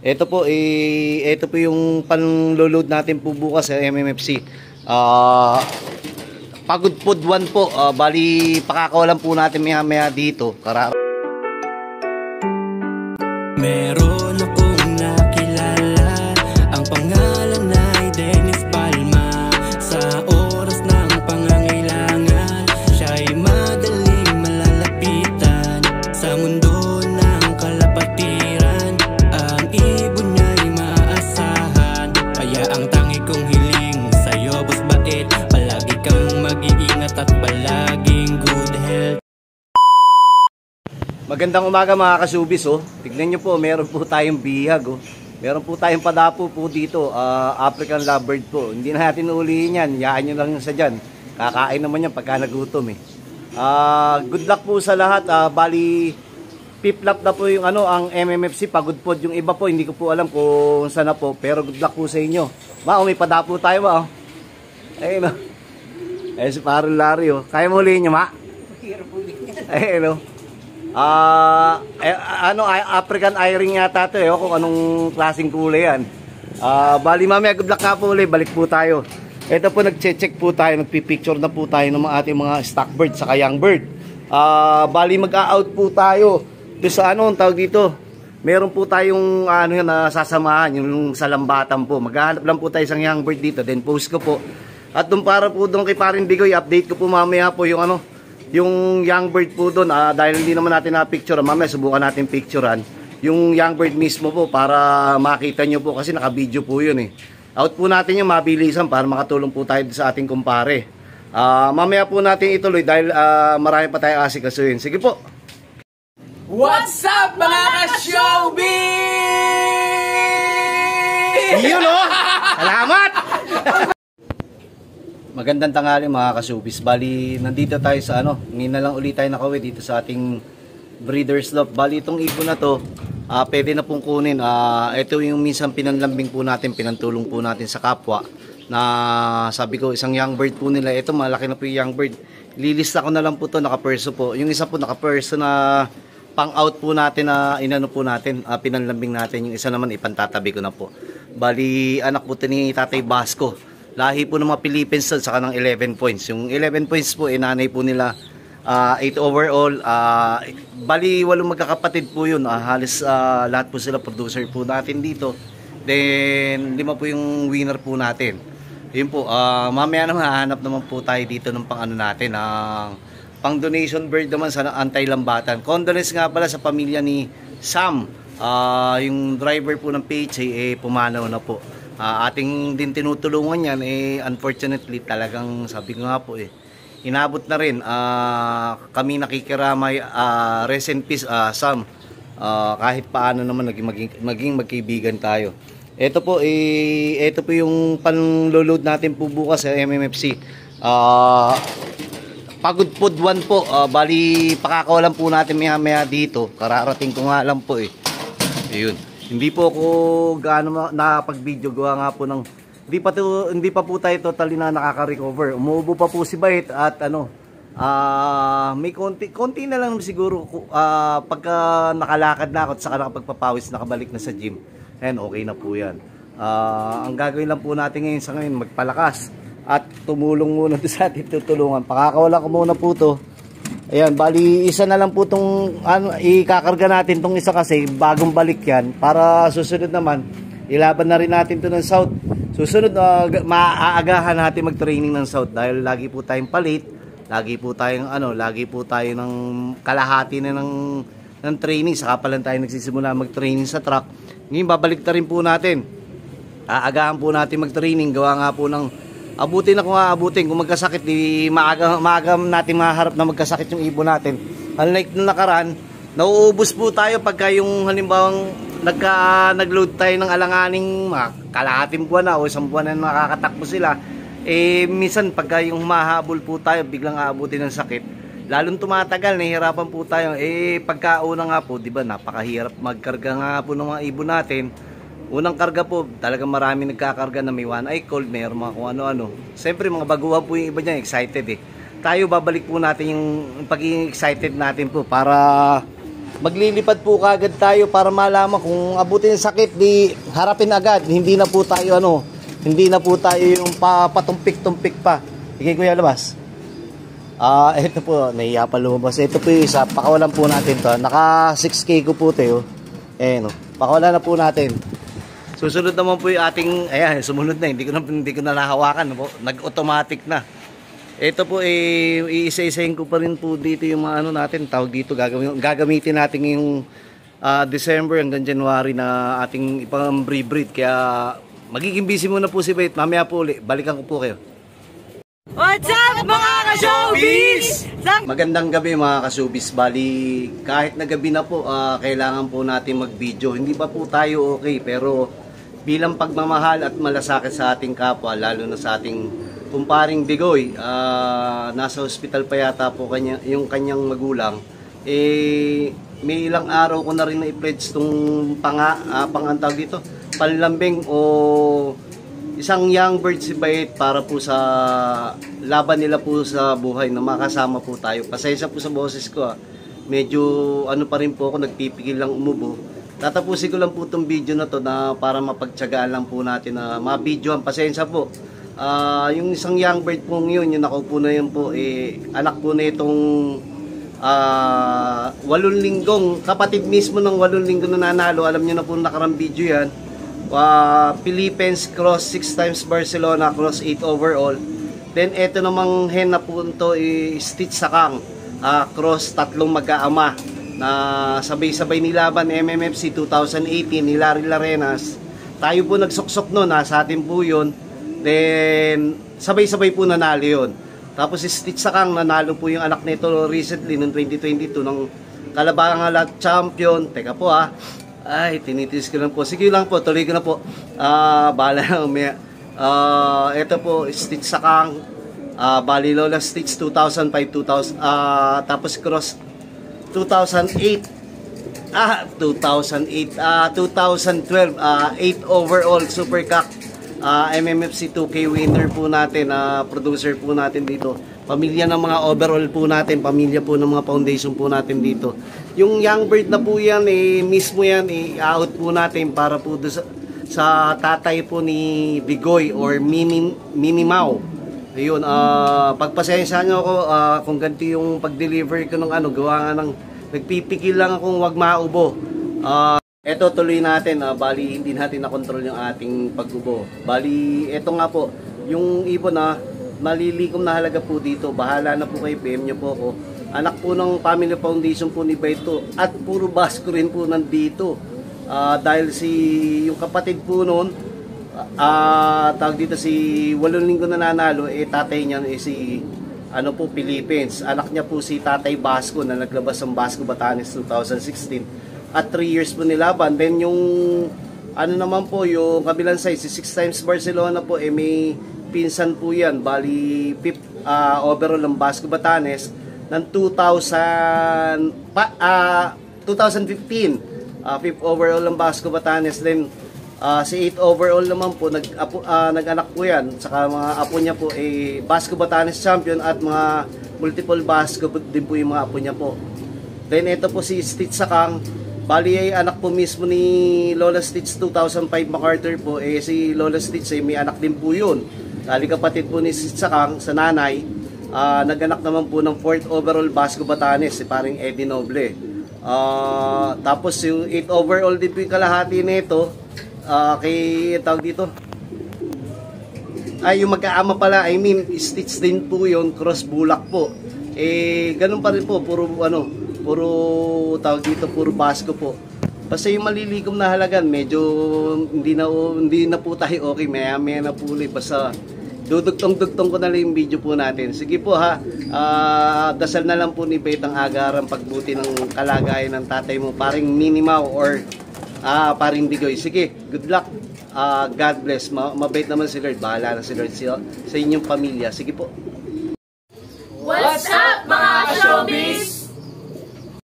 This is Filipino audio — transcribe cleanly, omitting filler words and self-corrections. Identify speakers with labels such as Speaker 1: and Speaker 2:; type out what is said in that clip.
Speaker 1: Ito po yung panload natin po bukas sa MMFC. Ah, Pagod Food 1 po. Bali pakakawalan po natin maya dito.
Speaker 2: Meron akong nakilala, ang pangalan ay Dennis Palma. Sa oras ng pangangailangan, siya'y madaling malalapitan. Sa mundo ng kalapatiran, ang ibon niya'y maaasahan. Kaya ang tangi kong hiling sa'yo, boss bait, palagi kang mag-iingat at palaging good health.
Speaker 1: Magandang umaga mga kasubis, oh. Tignan nyo po, meron po tayong bihag, oh. Meron po tayong padapo po dito, African lovebird po. Hindi na natin ulihin yan, yaan nyo lang sa dyan. Kakain naman yan pagka nagutom, eh. Good luck po sa lahat. Bali, piplap na po yung ang MMFC, Pagod Food. Yung iba po, hindi ko po alam kung saan na po. Pero good luck po sa inyo. May padapo tayo, oh. Ayun, oh. Ayun si Parang Larry, oh. Kaya mo ulihin nyo, ma? Ayun, oh. African eye-ring yata ito, kung anong klaseng kulay yan. Bali mamaya, good luck nga po ulit, balik po tayo. Ito po, nag-check po tayo, nagpipicture na po tayo ng ating mga stock bird saka young bird. Bali mag-out po tayo doon sa tawag dito, meron po tayong sasamahan, yung sa Lambatan po. Maghahanap lang po tayo isang young bird dito, then post ko po. At doon para po doon kay Parin Bigoy, update ko po mamaya po yung young bird po doon, dahil hindi naman natin na-picture, mamaya subukan natin picturean yung young bird mismo po para makita nyo po, kasi naka-video po yun, eh. Out po natin yung mabilisan para makatulong po tayo sa ating kumpare. Mamaya po natin ituloy dahil marami pa tayo asikasuhin. Sige po.
Speaker 2: What's up mga ka-showbiz?
Speaker 1: Yun, oh! Salamat! Magandang tanghali mga kasubis. Bali, nandito tayo sa ngayon na lang ulit tayo nakauwi dito sa ating breeder's loft. Bali, itong ibon na to, pwede na pong kunin. Ito yung minsan pinanlambing po natin, pinantulong po natin sa kapwa. Na sabi ko, isang young bird po nila. Ito, malaki na po yung young bird. Lilista ko na lang po to, naka-perso po. Yung isa po naka-perso na pang-out po natin na po natin, pinanlambing natin. Yung isa naman ipantatabi ko na po. Bali, anak po ito ni Tatay Basco. Lahi po ng mga Philippines saka ng 11 points. Yung 11 points po, nanay po nila 8 overall. Bali, 8 magkakapatid po yun. Halos lahat po sila producer po natin dito. Then 5 po yung winner po natin. Yun po, mamaya naman hahanap naman po tayo dito ng pang natin. Pang donation bird naman sa Antay-Lambatan. Condolence nga pala sa pamilya ni Sam. Yung driver po ng PHA pumanaw na po. Ating din tinutulungan yan, unfortunately talagang sabi ko nga po, inabot na rin. Kami nakikiramay, rest in peace, Sam. Kahit paano naman maging magkaibigan tayo. Ito po yung panload natin po bukas sa MMFC. Pagod Food 1 po. Bali pakakawalan po natin maya dito. Kararating ko nga lang po, ayun. Hindi po ako gaano nakapag-video, gawa nga po ng hindi pa po tayo totally na nakaka-recover. Umuubo pa po si Bait at may konti na lang siguro pagka nakalakad na ako at saka nakapagpapawis, nakabalik na sa gym. Ayan, okay na po 'yan. Ang gagawin lang po natin ngayon magpalakas at tumulong muna sa ating tutulungan. Pakakawalan ko muna po 'to. Ayan, bali isa na lang po itong ikakarga natin itong isa kasi bagong balik yan. Para susunod naman, ilaban na rin natin ito ng south. Susunod, maaagahan natin mag-training ng south dahil lagi po tayong palit. Lagi po tayong ng kalahati na ng training. Saka pa lang tayo nagsisimula mag-training sa truck. Ngayon, babalik na rin po natin. Aagahan po natin mag-training. Gawa nga po ng abutin kung magkasakit, maaga natin maharap na magkasakit yung ibon natin. Unlike nung nakaraan, nauubos po tayo pagka yung halimbawang nag-load tayo ng alanganing kalahating buwan na o isang buwan na nakakatakbo sila. Minsan pagka yung humahabol po tayo, biglang aabutin ng sakit. Lalong tumatagal, nahihirapan po tayo. Pagkauna nga po, di ba, napakahirap magkarga nga po ng mga ibon natin. Unang karga po, talagang marami nagkakarga na may one eye cold, may mga kung ano-ano. Siyempre mga baguhan po yung iba dyan, excited Tayo babalik po natin yung pagiging excited natin po para maglilipad po kagad tayo para malaman kung abutin ng sakit, di harapin agad. Hindi na po tayo hindi na po tayo yung patumpik-tumpik pa. Sige kuya, labas. Ito po, nahiya pa lumabas. Ito po yung isa, pakawalan po natin to. Naka 6K ko po tayo. Pakawalan na po natin. Susunod naman po yung ating, ayan, sumunod na, hindi ko na nahawakan. Nag-automatic na. Ito po, iisa-isahin ko pa rin po dito yung mga natin, tawag dito, gagamitin natin yung December hanggang January na ating ipang breed. Kaya magiging busy muna po si Bait. Mamaya po ulit, balikan ko po kayo.
Speaker 2: What's up mga ka-showbiz?
Speaker 1: Magandang gabi mga ka-showbiz. Bali, kahit na gabi na po, kailangan po natin mag-video. Hindi pa po tayo okay, pero bilang pagmamahal at malasakit sa ating kapwa, lalo na sa ating kumparing Bigoy, nasa hospital pa yata po yung kanyang magulang. May ilang araw ko na rin na-pledge itong pangantawag dito, panlambing o isang young bird si Bait para po sa laban nila po sa buhay na makasama po tayo. Pasensya po sa boses ko, medyo pa rin po ako, nagpipigil lang umubo. Tatapusin ko lang po itong video na to na para mapagtsagaan lang po natin na ma-videoan. Pasensya po. Yung isang young bird po yun, yung nakaupo na yun po, anak po na itong 8 linggong, kapatid mismo ng 8 linggong na nanalo. Alam nyo na po nakarang video yan. Philippines cross 6 times Barcelona cross 8 overall. Then eto namang hen na po ito, Stitch Sakang, cross 3 mag-aama na sabay-sabay nilaban MMFC 2018 ni Larry Larenas. Tayo po nagsuksok noon, sa atin po yun. Then sabay-sabay po nanalo yun. Tapos si Stitch Sakang, nanalo po yung anak nito recently noong 2022 ng Kalabangan Champion. Teka po ay, tinitis ko lang po. Sige lang po, tuloy ko na po. Bahala na umaya. Ito po, Stitch Sakang, Bali Lola Stitch 2005, 2000, tapos cross 2008. 2008, 2012, 8 overall Super Cup. MMFC 2K winner po natin, producer po natin dito. Pamilya ng mga overall po natin, pamilya po ng mga foundation po natin dito. Yung young bird na po yan, mismo yan, i-out po natin para po sa tatay po ni Bigoy or Mini Mau. Ayun, pagpasensya nyo ako kung ganito yung pag-deliver ko ng gawa nga ng nagpipigil lang akong wag maubo. Eto, tuloy natin. Bali, hindi natin na-control yung ating pag-ubo. Bali, eto nga po, yung ibon malilikom na halaga po dito. Bahala na po kayo, PM nyo po ako. Anak po ng Family Foundation po ni Baito. At puro Basco rin po nandito. Dahil yung kapatid po noon, tawag dito si 8 linggo na nanalo, tatay niya si Philippines. Anak niya po si Tatay Basco na naglabas ng Basco Batanes 2016. At 3 years po nilaban. Then yung naman po, yung kabilang side, si 6 times Barcelona po, may pinsan po yan. Bali, 5th overall ng Basco Batanes ng 2015. 5th overall ng Basco Batanes. Then, si 8th overall naman po, nag-anak po yan. Saka mga apo niya po, Basco Batanes champion at mga multiple Basco din po yung mga apo niya po. Then, ito po si Stitch Sakang. Bali ay anak po mismo ni Lola Stitch 2005 MacArthur po. Si Lola Stitch may anak din po yun. Dali kapatid po ni Stitch Sakang sa nanay. Nag-anak naman po ng 4th overall Basco Batanes, si paring Eddie Noble. Tapos yung 8 overall din po yung kalahati nito. Kay tawag dito. Yung mag-aama pala, Stitch din po yun, cross bulak po. Ganun pa rin po, puro tawag dito, puro Basco po. Basta yung malilikom na halagan, medyo hindi na po tayo okay, maya na po ulit. Basta dudugtong-dugtong ko na lang yung video po natin. Sige po dasal na lang po ni Bait ang agarang pagbuti ng kalagayan ng tatay mo, paring Mini Mau or paring Bigoy. Sige, good luck. God bless. Mabait naman si Lord. Bahala na si Lord sa inyong pamilya. Sige po.
Speaker 2: What's up mga ka-showbiz?